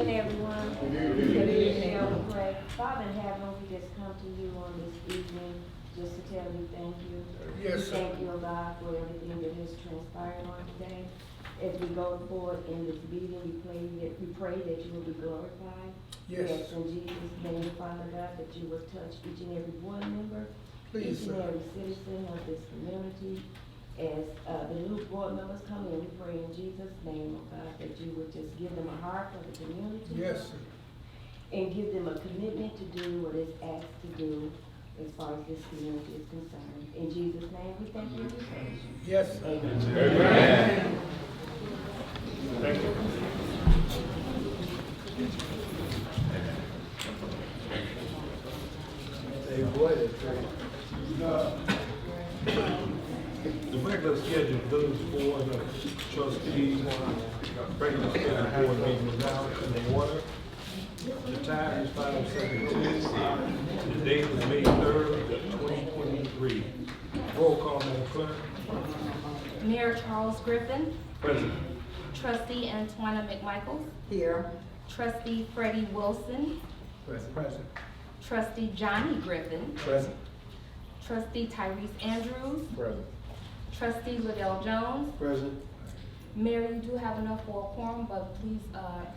evening, everyone. Good evening, Elder Craig. Father in heaven, we just come to you on this evening just to tell you thank you. Yes, sir. Thank you, O God, for everything that has transpired on today. As we go forward in this meeting, we pray that you will be glorified. Yes. We ask in Jesus' name, Father God, that you will touch each and every board member, Please, each and sir. every citizen of this community. As the new board members come in, we pray in Jesus' name, oh God, that you would just give them a heart for the community. Yes, sir. And give them a commitment to do what is asked to do as far as this community is concerned. In Jesus' name, we thank you and we praise you. Yes, sir. Amen. Thank you. Hey, boy, The regular scheduled village board of trustees, regular scheduled board meeting is now in order. The time is 5:17. The date is May 3rd, 2023. Roll call, Madam Clerk. Mayor Charles Griffin, Present. Trustee Antoina McMichaels, Here. Trustee Freddie Wilson, Present. Trustee Johnny Griffin, Present. Trustee Tyrese Andrews, Present. Trustee Liddell Jones. Present. Mayor, you do have enough for a quorum, but please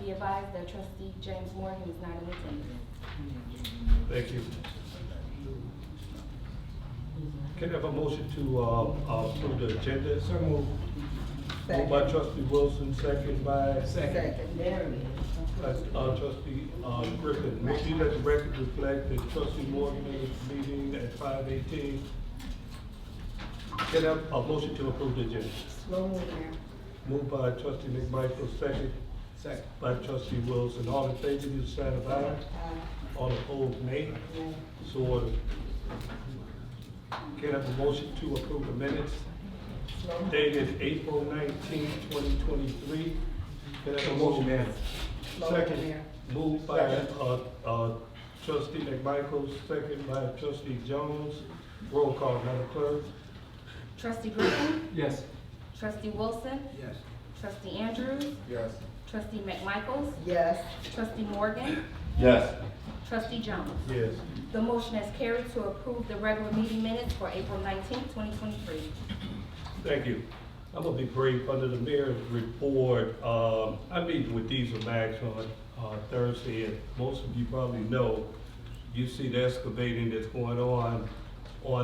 be advised that Trustee James Morgan is not in attendance. Thank you. Can I have a motion to approve the agenda? So moved. Moved by Trustee Wilson, second by Second. Trustee Griffin. Make sure that the record reflect that Trustee Morgan is meeting at 5:18. Can I have a motion to approve the agenda? Slow move, Mayor. Moved by Trustee McMichael, second Second. by Trustee Wilson. All in favor, use the sign of aye. All opposed, nay. So ordered. Can I have a motion to approve the minutes dated April 19, 2023? Can I have a motion? Second. Moved by Trustee McMichael, second by Trustee Jones. Roll call, Madam Clerk. Trustee Griffin, Yes. Trustee Wilson, Yes. Trustee Andrews, Yes. Trustee McMichaels, Yes. Trustee Morgan, Yes. Trustee Jones. Yes. The motion has carried to approve the regular meeting minutes for April 19, 2023. Thank you. I'm gonna be brief. Under the mayor's report, I meet with Diesel Max on Thursday, and most of you probably know, you see the excavating that's going on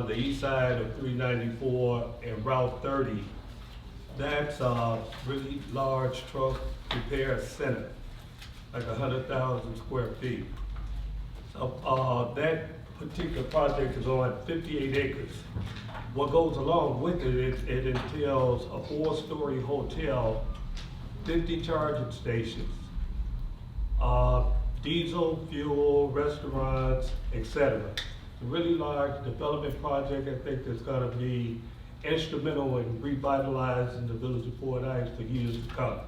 the east side of 394 and Route 30. That's a really large truck repair center, like 100,000 square feet. So, that particular project is on 58 acres. What goes along with it, it entails a 4-story hotel, 50 charging stations, diesel, fuel, restaurants, etc. It's a really large development project. I think that's gonna be instrumental in revitalizing the village of Fordyce for years to come.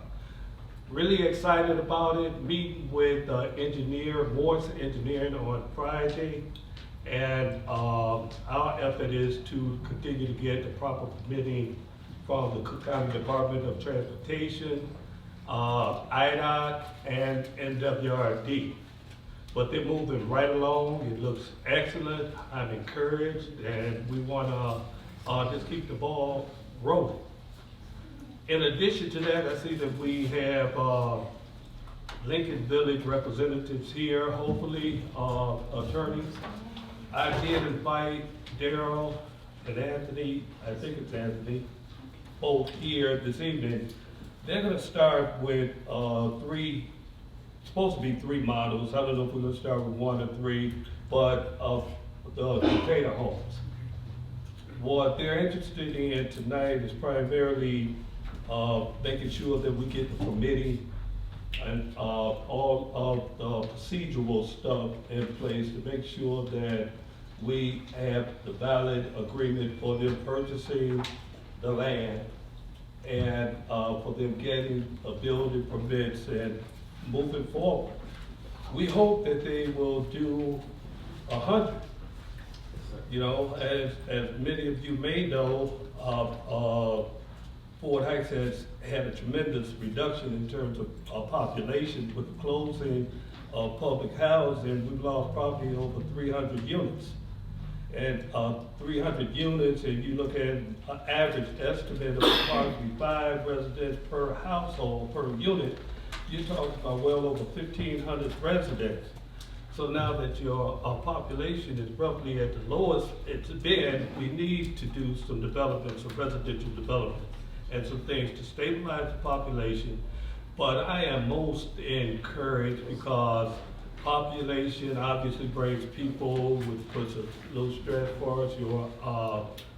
Really excited about it, meeting with Morris Engineering on Friday. And our effort is to continue to get the proper permitting from the Cook County Department of Transportation, IDOT, and NWRD. But they're moving right along. It looks excellent. I'm encouraged, and we want to just keep the ball rolling. In addition to that, I see that we have Lincoln Village representatives here, hopefully attorneys. I did invite Daryl and Anthony, I think it's Anthony, both here this evening. They're gonna start with supposed to be three models. I don't know if we're gonna start with 1 or 3, but of the container homes. What they're interested in tonight is primarily making sure that we get the permitting and all of the procedural stuff in place to make sure that we have the valid agreement for them purchasing the land and for them getting a building permits and moving forward. We hope that they will do 100. You know, as many of you may know, Fort Heights has had a tremendous reduction in terms of population with the closing of public housing. We've lost probably over 300 units. And 300 units, and you look at an average estimate of approximately 5 residents per household, per unit, you're talking about well over 1,500 residents. So now that your population is roughly at the lowest it's been, we need to do some development, some residential development, and some things to stabilize the population. But I am most encouraged because population obviously brings people, which puts a little stress for us, your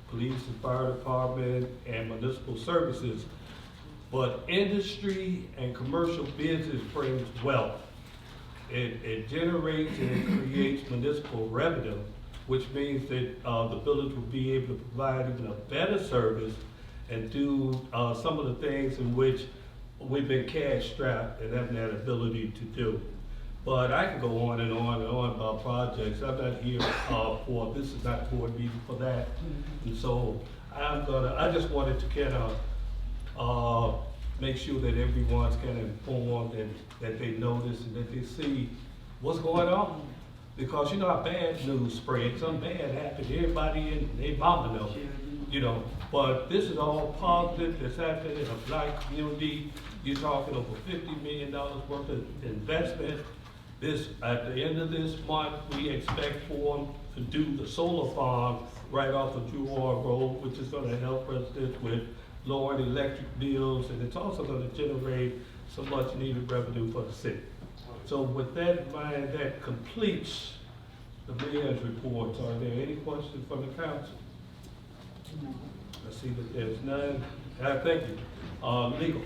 police and fire department and municipal services. But industry and commercial business brings wealth. It generates and it creates municipal revenue, which means that the village will be able to provide even a better service and do some of the things in which we've been cash strapped and haven't had ability to do. But I can go on and on and on about projects. I'm not here this is not board meeting for that. And so I just wanted to kind of make sure that everyone's kind of informed and that they notice and that they see what's going on. Because you know how bad news spreads, something bad happens, everybody in their mama knows, you know. But this is all positive that's happening in a black community. You're talking over $50 million worth of investment. At the end of this month, we expect for them to do the solar farm right off of Jewar Road, which is gonna help residents with lowering electric bills, and it's also gonna generate some much needed revenue for the city. So with that in mind, that completes the mayor's report. Are there any questions from the council? I see that there's none. Thank you. Legal.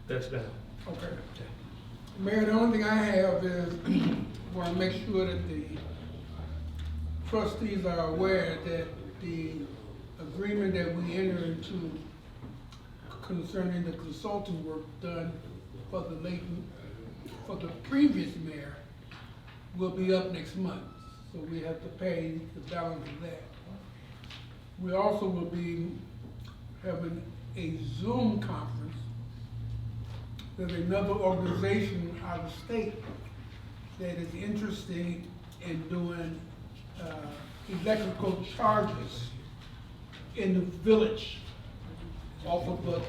That's down. Okay. Mayor, the only thing I have is, want to make sure that the trustees are aware that the agreement that we entered into concerning the consulting work done for the previous mayor will be up next month. So we have to pay the balance of that. We also will be having a Zoom conference. There's another organization out of state that is interested in doing electrical charges in the village off of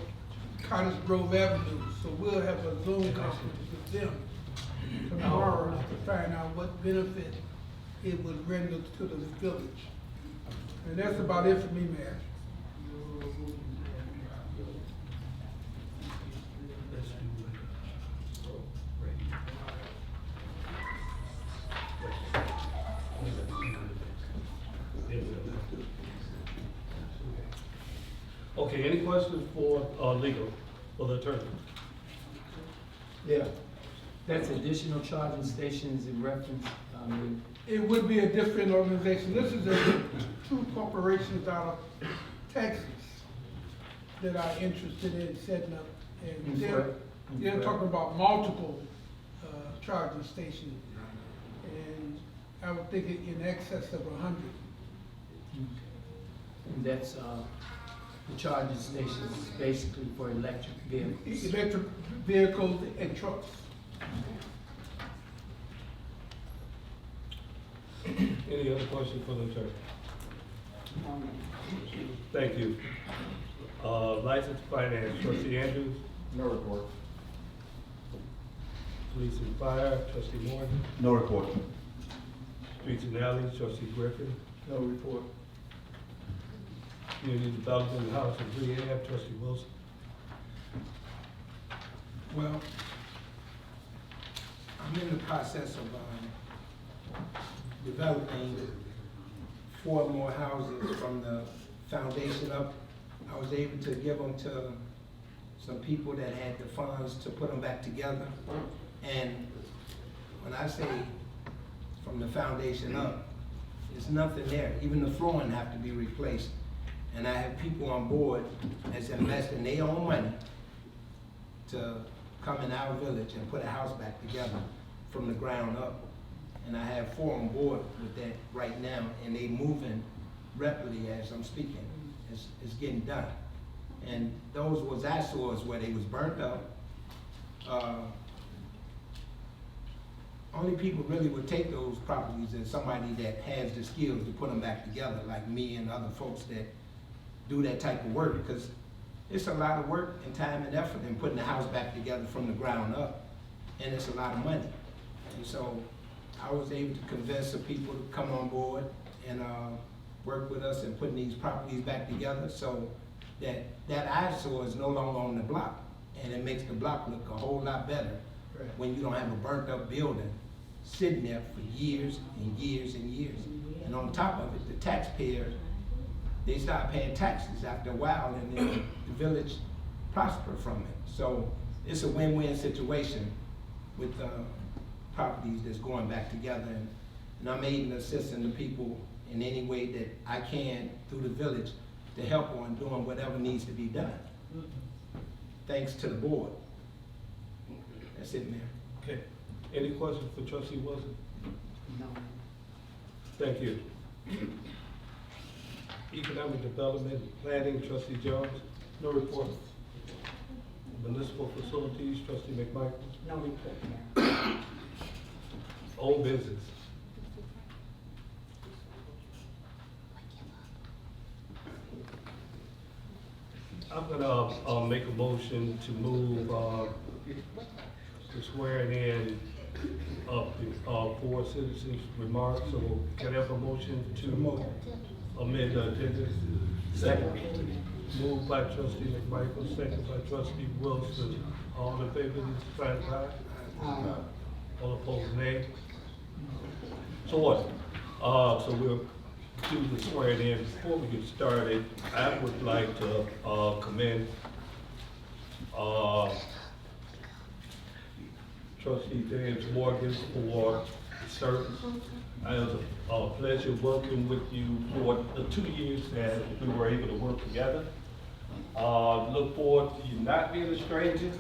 Cottage Grove Avenue. So we'll have a Zoom conference with them tomorrow to find out what benefit it would render to the village. And that's about it for me, Mayor. Okay, any questions for legal, for the attorney? Yeah. That's additional charging stations in reference, It would be a different organization. This is two corporations out of Texas that are interested in setting up. And they're talking about multiple charging stations. And I would think in excess of 100. and that's, the charging stations basically for electric vehicles. Electric vehicles and trucks. Any other questions for the attorney? Thank you. License finance, trustee Andrews, No report. police and fire, trustee Morgan, No report. streets and alleys, trustee Griffin, No report. community development, house and rehab, trustee Wilson. Well, I'm in the process of developing 4 more houses from the foundation up. I was able to give them to some people that had the funds to put them back together. And when I say from the foundation up, there's nothing there. Even the flooring have to be replaced. And I have people on board that's investing their own money to come in our village and put a house back together from the ground up. And I have 4 on board with that right now, and they moving rapidly as I'm speaking. is getting done. And those was eyesores where they was burnt up. Only people really would take those properties is somebody that has the skills to put them back together, like me and other folks that do that type of work, because it's a lot of work and time and effort in putting the house back together from the ground up, and it's a lot of money. And so I was able to convince the people to come on board and work with us in putting these properties back together, so that eyesore is no longer on the block, and it makes the block look a whole lot better when you don't have a burnt up building sitting there for years and years and years. And on top of it, the taxpayers, they start paying taxes after a while, and then the village prosper from it. So it's a win-win situation with properties that's going back together, and I'm aiding and assisting the people in any way that I can through the village to help on doing whatever needs to be done. Thanks to the board. That's it, Mayor. Okay. Any questions for Trustee Wilson? No. Thank you. Economic Development, Planning, Trustee Jones? No report. Municipal Facilities, Trustee McMichael? No report. Old business. I'm gonna make a motion to move the swearing in of the 4 citizens' remarks. So can I have a motion to amend the agenda? Second. Moved by Trustee McMichael, second by Trustee Wilson. All in favor, please sign aye. All opposed, nay. So what? So we'll do the swearing in. Before we get started, I would like to commend Trustee James Morgan for service. It was a pleasure working with you for the 2 years that we were able to work together. Look forward to you not being a stranger.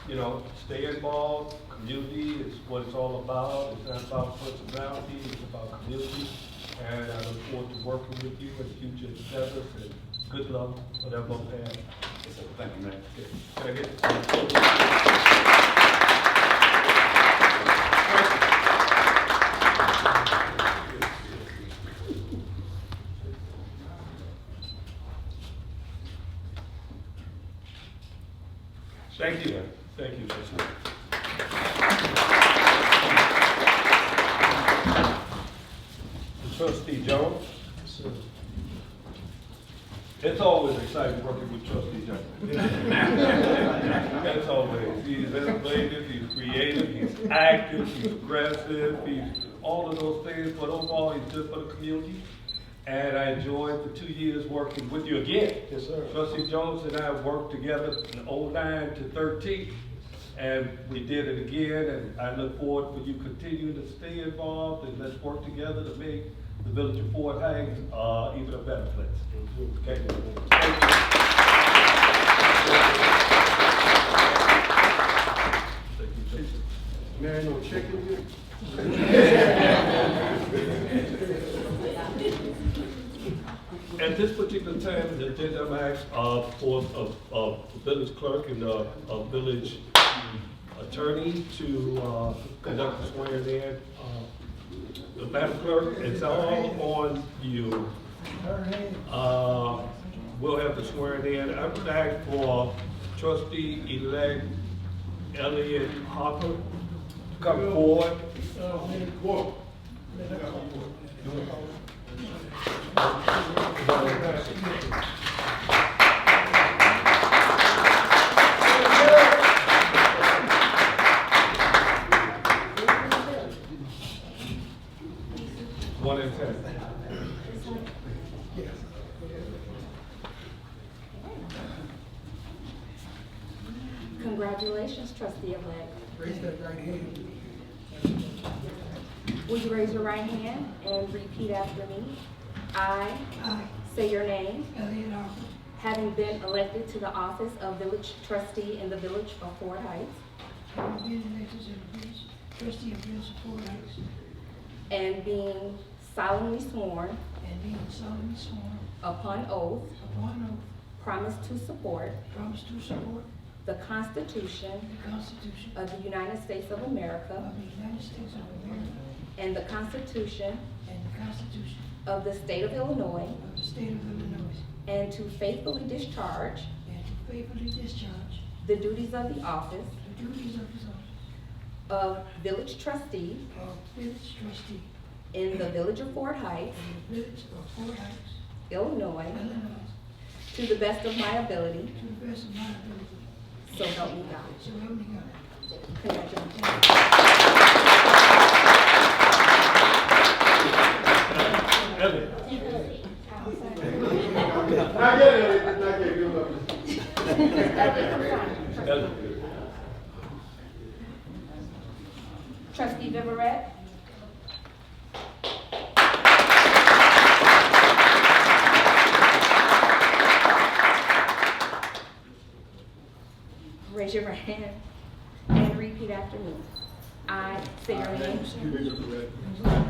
You know, stay involved. Community is what it's all about. It's not about personality, it's about community. And I look forward to working with you in future endeavors, and good luck, whatever path. Thank you, man. Can I get Thank you. Thank you, Trustee. Trustee Jones? It's always exciting working with Trustee Jones. That's always. He's innovative, he's creative, he's active, he's aggressive, he's all of those things, but overall he's good for the community. And I enjoyed the 2 years working with you again. Yes, sir. Trustee Jones and I worked together in 09 to 13. And we did it again, and I look forward for you continuing to stay involved, and let's work together to make the village of Fort Hays even a better place. Okay? Thank you. Mary, no chicken yet? At this particular time, the agenda I'm asked for the village clerk and the village attorney to conduct the swearing in. The Madam Clerk, it's all on you. We'll have the swearing in. I would ask for Trustee-elect Elliot Hopper to come forward. One at a time. Congratulations, trustee-elect. Raise that right hand. Will you raise your right hand and repeat after me? I say your name, Elliot Harper, having been elected to the office of village trustee in the village of Fort Heights, having been elected to the village trustee of village of Fort Heights, and being solemnly sworn and being solemnly sworn upon oath, upon oath, promise to support promise to support the Constitution the Constitution of the United States of America of the United States of America and the Constitution and the Constitution of the State of Illinois, of the State of Illinois, and to faithfully discharge and to faithfully discharge the duties of the office the duties of his office of village trustee of village trustee in the village of Fort Heights, in the village of Fort Heights, Illinois, Illinois, to the best of my ability, to the best of my ability. so help me God. So help me God. Congratulations. Elliot. Not yet, Elliot, not yet, give up. Elliot. Trustee Viverette. Raise your right hand and repeat after me. I say your name,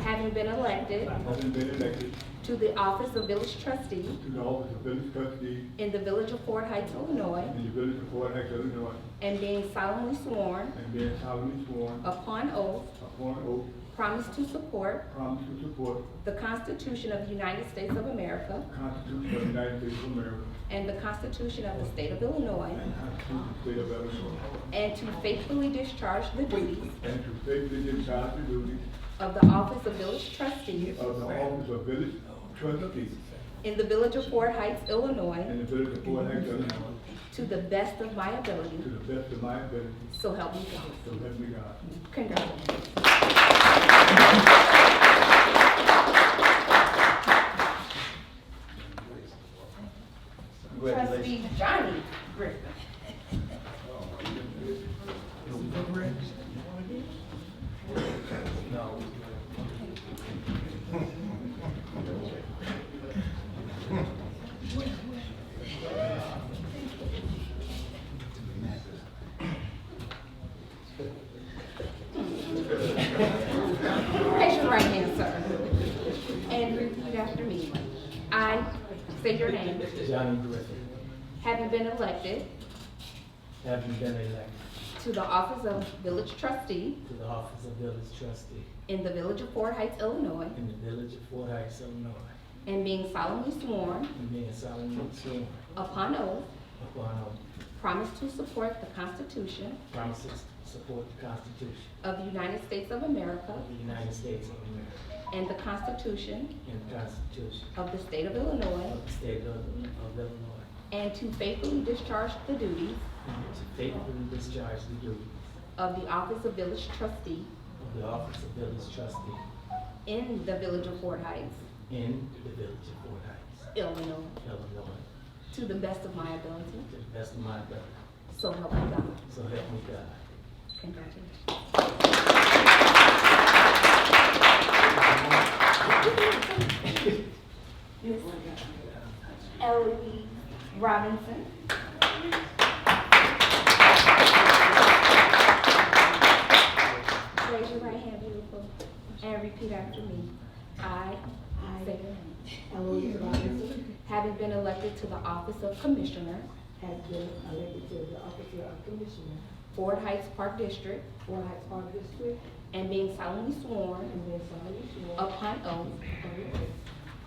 having been elected Having been elected to the office of village trustee to the office of village trustee in the village of Fort Heights, Illinois, in the village of Fort Heights, Illinois, and being solemnly sworn and being solemnly sworn upon oath, upon oath, promise to support promise to support the Constitution of the United States of America the Constitution of the United States of America and the Constitution of the State of Illinois, and the Constitution of the State of Illinois, and to faithfully discharge the duties and to faithfully discharge the duties of the office of village trustee of the office of village trustee in the village of Fort Heights, Illinois, in the village of Fort Heights, Illinois, to the best of my ability, to the best of my ability, so help me God. so help me God. Congratulations. Trustee Johnny Griffin. Raise your right hand, sir, and repeat after me. I say your name, Johnny Griffin, having been elected having been elected to the office of village trustee to the office of village trustee in the village of Fort Heights, Illinois, in the village of Fort Heights, Illinois, and being solemnly sworn and being solemnly sworn upon oath, upon oath, promise to support the Constitution promises to support the Constitution of the United States of America of the United States of America and the Constitution and the Constitution of the State of Illinois, of the State of Illinois, and to faithfully discharge the duties and to faithfully discharge the duties of the office of village trustee of the office of village trustee in the village of Fort Heights, in the village of Fort Heights, Illinois, Illinois, to the best of my ability, to the best of my ability. so help me God. So help me God. Congratulations. Miss Ellie Robinson. Raise your right hand, beautiful, and repeat after me. I say your name. Eloise Robinson Having been elected to the office of Commissioner, has been elected to the office of Commissioner, Fort Heights Park District, Fort Heights Park District, and being solemnly sworn and been solemnly sworn upon oath,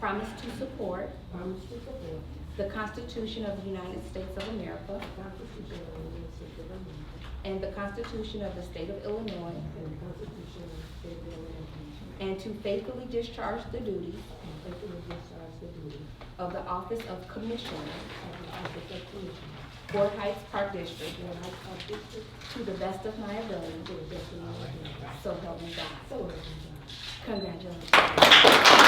promise to support promise to support the Constitution of the United States of America the Constitution of the United States of America and the Constitution of the State of Illinois, and the Constitution of the State of Illinois, and to faithfully discharge the duties and faithfully discharge the duties of the office of Commissioner, of the office of Commissioner, Fort Heights Park District, Fort Heights Park District, to the best of my ability, to the best of my ability. so help me God. So help me God. Congratulations.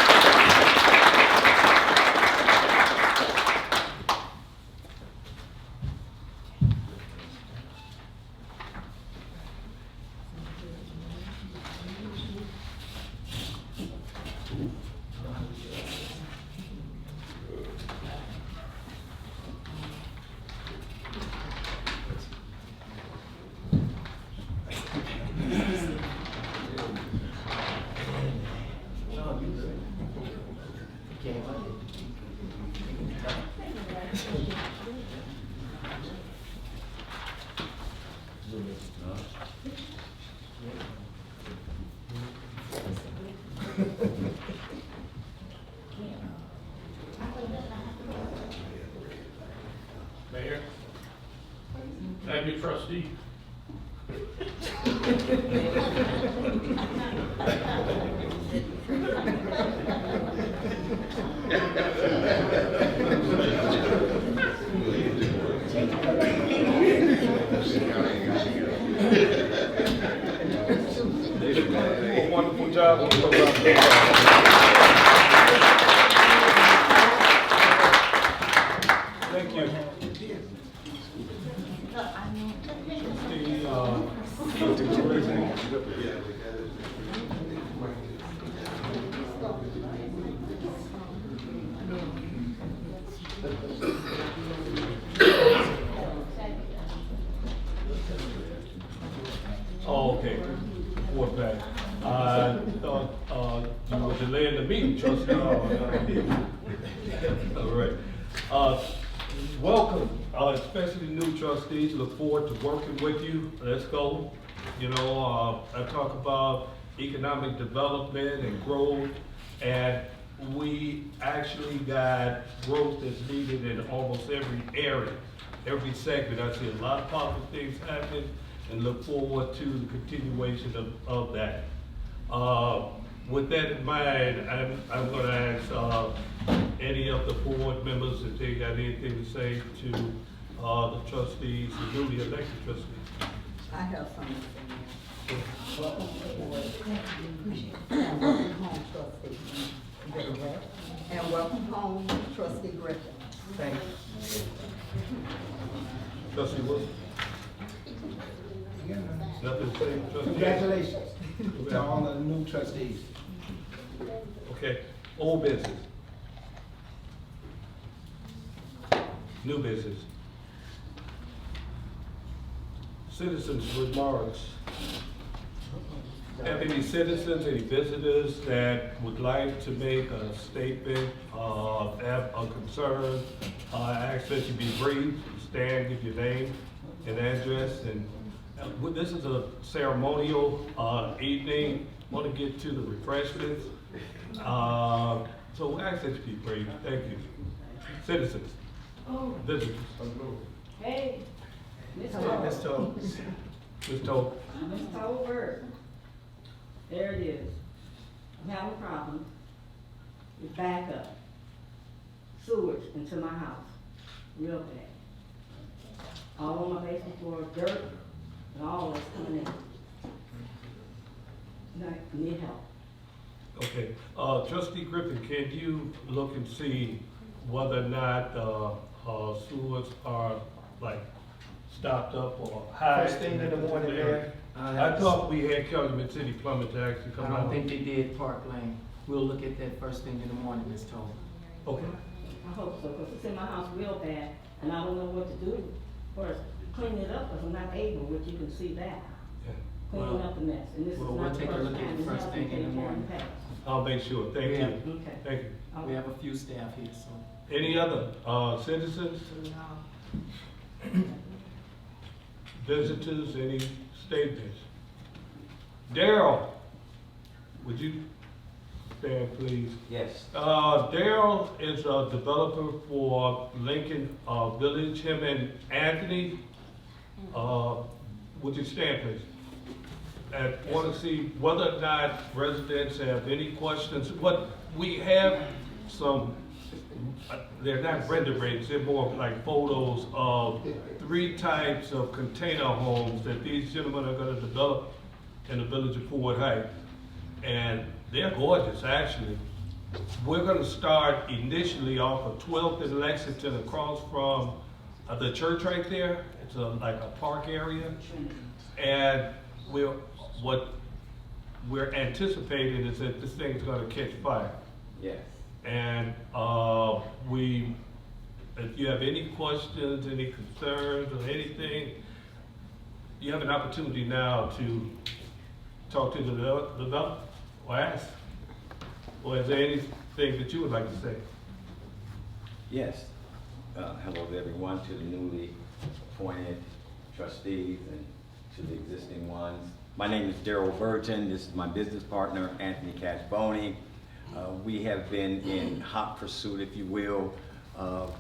Mayor, thank you, trustee. A wonderful job on the program. Thank you. Trustee Griffin. Oh, okay. Report back. I thought, you were delaying the meeting, trustee. All right. Welcome, especially new trustees. Look forward to working with you. Let's go. You know, I talk about economic development and growth, and we actually got growth that's needed in almost every area, every segment. I see a lot of positive things happening and look forward to the continuation of that. With that in mind, I'm gonna ask any of the board members if they got anything to say to the trustees, the newly elected trustees. I have something to say. Welcome aboard. And welcome home, trustee Garrett. And welcome home, trustee Griffin. Thank you. Trustee Wilson, Yeah. nothing to say, trustee? Congratulations to all the new trustees. Okay, old business. New business. Citizens' remarks. Have any citizens, any visitors that would like to make a statement, have a concern? I ask that you be brief, stand, give your name and address, and this is a ceremonial evening. Want to get to the refreshments. So we ask that you be brief. Thank you. Citizens, visitors. Hey, Ms. Hello, Ms. Toll. Toles. Ms. Toll. Ms. Tolbert. There it is. I'm having a problem with backup sewage into my house, real bad. All on my basement floor, dirt, and all that's coming in. And I need help. Okay, trustee Griffin, can you look and see whether or not, sewers are like stopped up or high? First thing in the morning, Mayor. I thought we had Calumet City Plumbing to actually come I out. don't think they did Park Lane. We'll look at that first thing in the morning, Ms. Toll. Okay, I hope so, because it's in my house real bad, and I don't know what to do. First, clean it up, because I'm not able, which you can see that. yeah. Cleaning Well, up the mess, and this is well, not we'll the take a first look at time. it It's first happened thing in the in morning. past. I'll make sure, thank Yeah. you, Okay. thank you. We have a few staff here, so. Any other, citizens, visitors, any statements? Daryl, would you stand, please? Yes. Daryl is a developer for Lincoln Village, him and Anthony. Would you stand, please? And want to see whether or not residents have any questions. What we have some, they're not renderings, they're more like photos of 3 types of container homes that these gentlemen are going to develop in the village of Fort Heights. And they're gorgeous, actually. We're gonna start initially off of 12th and Lexington across from the church right there. It's like a park area. And what we're anticipating is that this thing's gonna catch fire. Yes. And if you have any questions, any concerns or anything, you have an opportunity now to talk to the developer or ask. Or is there anything that you would like to say? Yes. Hello to everyone, to the newly appointed trustees and to the existing ones. My name is Daryl Burton. This is my business partner, Anthony Cashboni. We have been in hot pursuit, if you will, of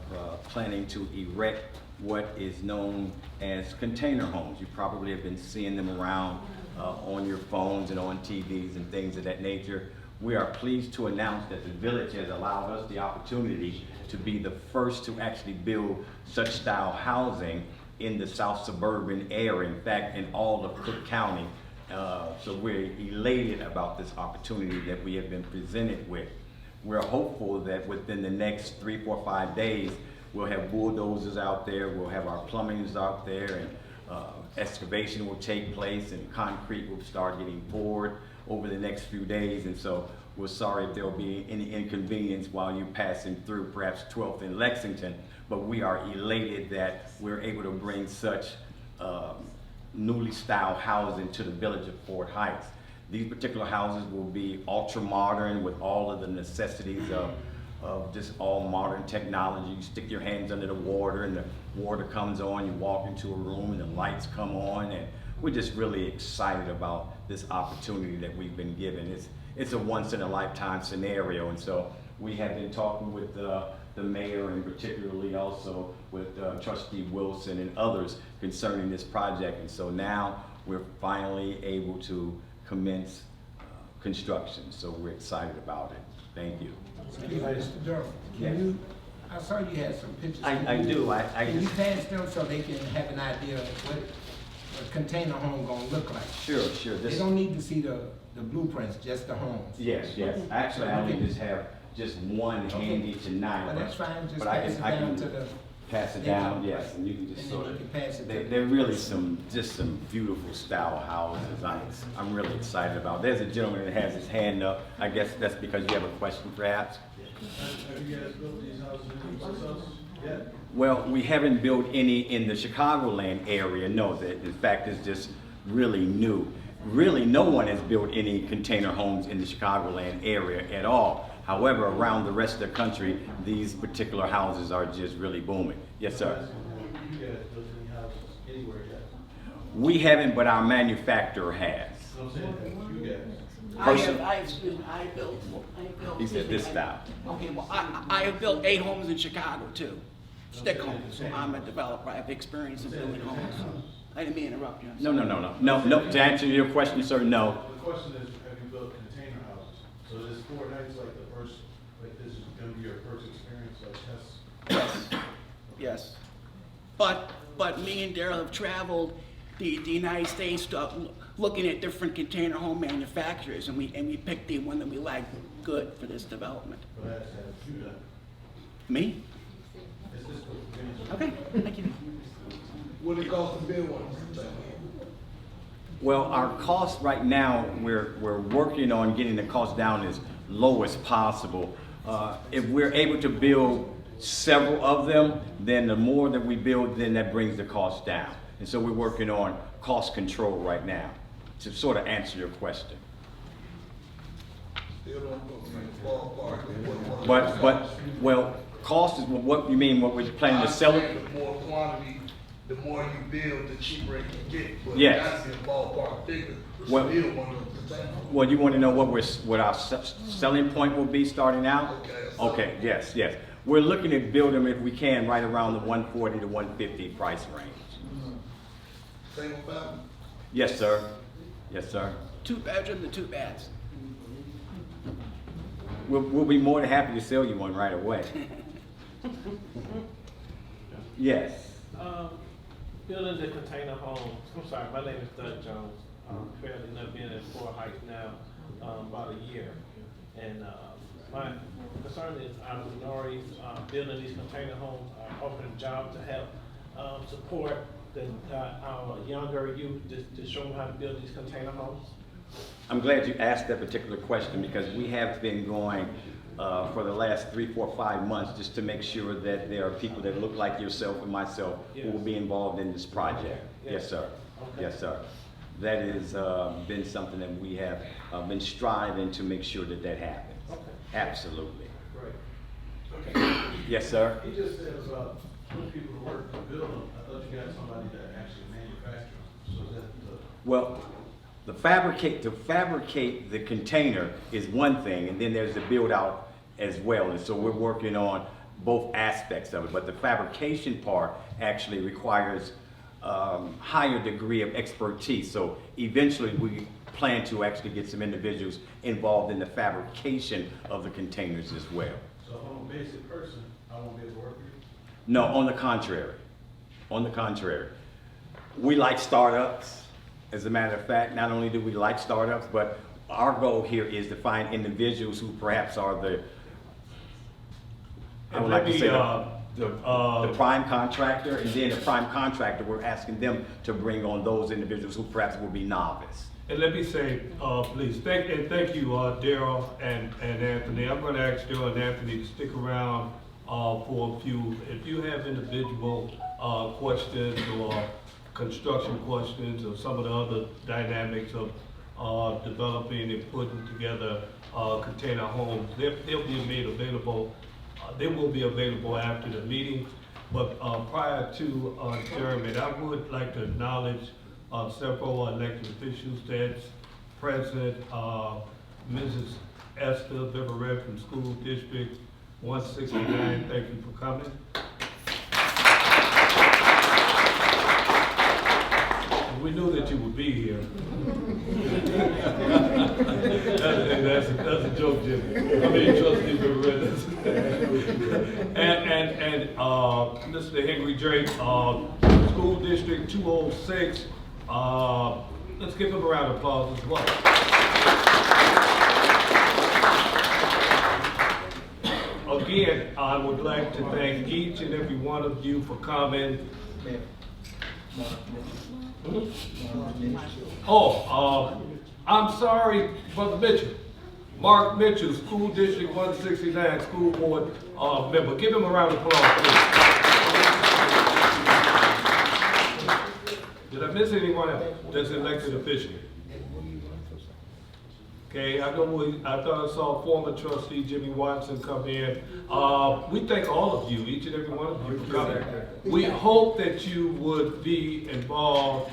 planning to erect what is known as container homes. You probably have been seeing them around on your phones and on TVs and things of that nature. We are pleased to announce that the village has allowed us the opportunity to be the first to actually build such style housing in the South Suburban area, in fact, in all of Cook County. So we're elated about this opportunity that we have been presented with. We're hopeful that within the next 3, 4, 5 days, we'll have bulldozers out there, we'll have our plumbings out there, and excavation will take place, and concrete will start getting poured over the next few days. And so we're sorry if there'll be any inconvenience while you're passing through perhaps 12th and Lexington, but we are elated that we're able to bring such newly styled housing to the village of Fort Heights. These particular houses will be ultra modern with all of the necessities of just all modern technology. You stick your hands under the water and the water comes on, you walk into a room and the lights come on, and we're just really excited about this opportunity that we've been given. It's a once in a lifetime scenario, and so we have been talking with the mayor and particularly also with Trustee Wilson and others concerning this project, and so now we're finally able to commence construction, so we're excited about it. Thank you. Mr. Durham, Yes. I saw you had some pictures. I do. Can you pass them so they can have an idea of what a container home gonna look like? Sure. They don't need to see the blueprints, just the homes. Yes. Actually, I only just have one handy tonight. Well, that's fine, just but pass it I down can to the. pass it down, yes, and you can just And sort then of. you can pass it to They're really just some beautiful style houses. I'm really excited about. There's a gentleman that has his hand up. I guess that's because you have a question, perhaps. Have you guys built these houses yet? Well, we haven't built any in the Chicagoland area. No, that in fact is just really new. Really, no one has built any container homes in the Chicagoland area at all. However, around the rest of the country, these particular houses are just really booming. Yes, sir. Have you guys built any houses anywhere yet? We haven't, but our manufacturer has. So I'm saying, you guys. I built. He said this style. Okay, well, I have built 8 homes in Chicago too, stick homes, so I'm a developer, I have experience in building homes. I didn't mean to interrupt you. No, to answer your question, sir, no. The question is, have you built container houses? So is Fort Heights like the first, like this is gonna be your first experience, like test? Yes. But me and Daryl have traveled the United States looking at different container home manufacturers, and we picked the one that we liked good for this development. But that's you done. Me? Is this what Okay, thank you. What it cost to build one? Well, our cost right now, we're working on getting the cost down as low as possible. If we're able to build several of them, then the more that we build, then that brings the cost down. And so we're working on cost control right now to sort of answer your question. Well, cost is what you mean, what we're planning to sell it? The more quantity, the more you build, the cheaper it can get. But Yes. that's in ballpark figure. Well- Still one of the Well, you want to know what our selling point will be starting out? Okay, yes. We're looking at building them, if we can, right around the 140 to 150 price range. single family. Yes, sir. 2 bedroom to 2 baths. We'll be more than happy to sell you one right away. Yes. Building the container homes. I'm sorry, my name is Doug Jones. I'm fairly enough been in Fort Heights now about a year. And my concern is our minorities building these container homes, offering jobs to help support our younger youth to show them how to build these container homes. I'm glad you asked that particular question because we have been going for the last 3, 4, 5 months just to make sure that there are people that look like yourself and myself who will be involved in this project. Yes, sir. Okay. Yes, sir. That has been something that we have been striving to make sure that happens. Okay. Absolutely. Right. Okay. Yes, sir. He just said about put people to work to build them. I thought you got somebody that actually manufactures them. So is that the? Well, to fabricate the container is one thing, and then there's the build out as well. And so we're working on both aspects of it, but the fabrication part actually requires higher degree of expertise. So eventually we plan to actually get some individuals involved in the fabrication of the containers as well. So if I'm a basic person, I won't be able to work with you? No, on the contrary. On the contrary. We like startups. As a matter of fact, not only do we like startups, but our goal here is to find individuals who perhaps are the, I would like to say the prime contractor, and then the prime contractor, we're asking them to bring on those individuals who perhaps will be novice. And let me say, please, thank you, Daryl and Anthony. I'm gonna ask Daryl and Anthony to stick around for a few. If you have individual questions or construction questions or some of the other dynamics of developing and putting together container homes, they'll be made available. They will be available after the meeting. But prior to adjournment, I would like to acknowledge several elected officials that's present. Mrs. Esther Viverette from School District 169, thank you for coming. We knew that you would be here. that's a joke, Jimmy. I mean, Trustee Viverette. and Mr. Henry Drake, School District 206. Let's give him a round of applause as well. Again, I would like to thank each and every one of you for coming. I'm sorry, Brother Mitchell. Mark Mitchell, School District 169, School Board member. Give him a round of applause, please. Did I miss anyone else that's elected official? Okay, I thought I saw former trustee Jimmy Watson come in. We thank all of you, each and every one of you for coming. We hope that you would be involved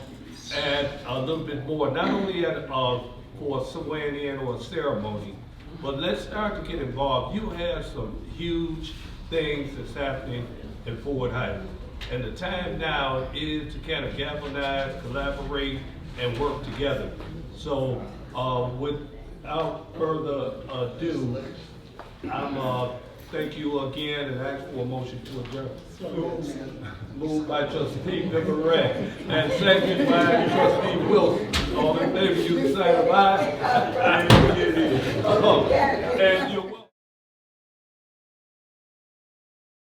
at a little bit more, not only at for a swearing in or a ceremony, but let's start to get involved. You have some huge things that's happening in Ford Heights. And the time now is to kind of galvanize, collaborate, and work together. So without further ado, I'm thank you again and ask for a motion to adjourn. Moved by Trustee Viverette and seconded by Trustee Wilson. All in favor, you can say aye.